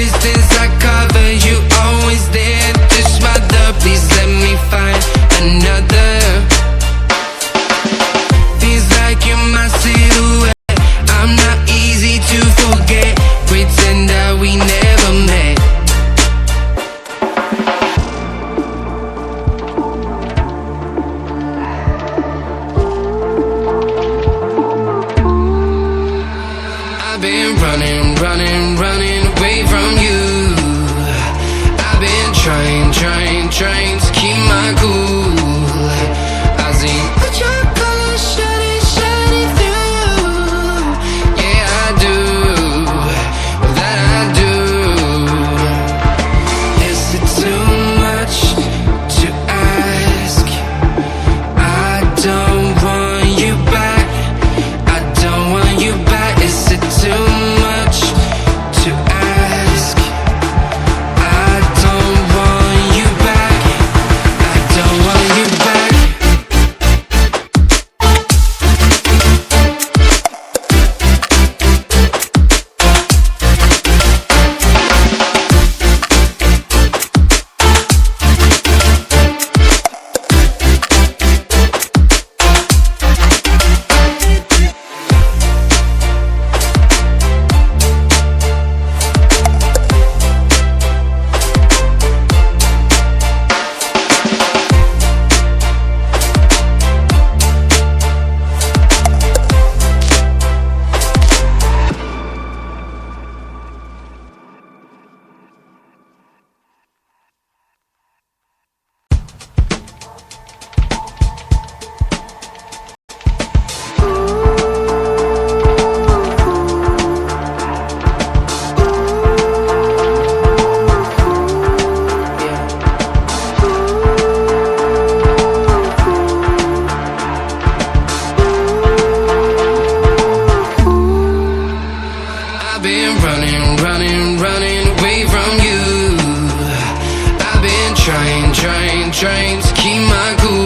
distance I cover, you always there. Just mother, please let me find another. Feels like you're my silhouette. I'm not easy to forget. Pretend that we never met. I've been running, running, running away from you. I've been trying to keep my cool. I see what your colors shining through. Yeah, I do, that I do. Is it too much to ask? I don't want you back. I don't want you back. Is it too much to ask? I don't want you back. I don't want you back. I've been running, running, running away from you. I've been trying to keep my cool.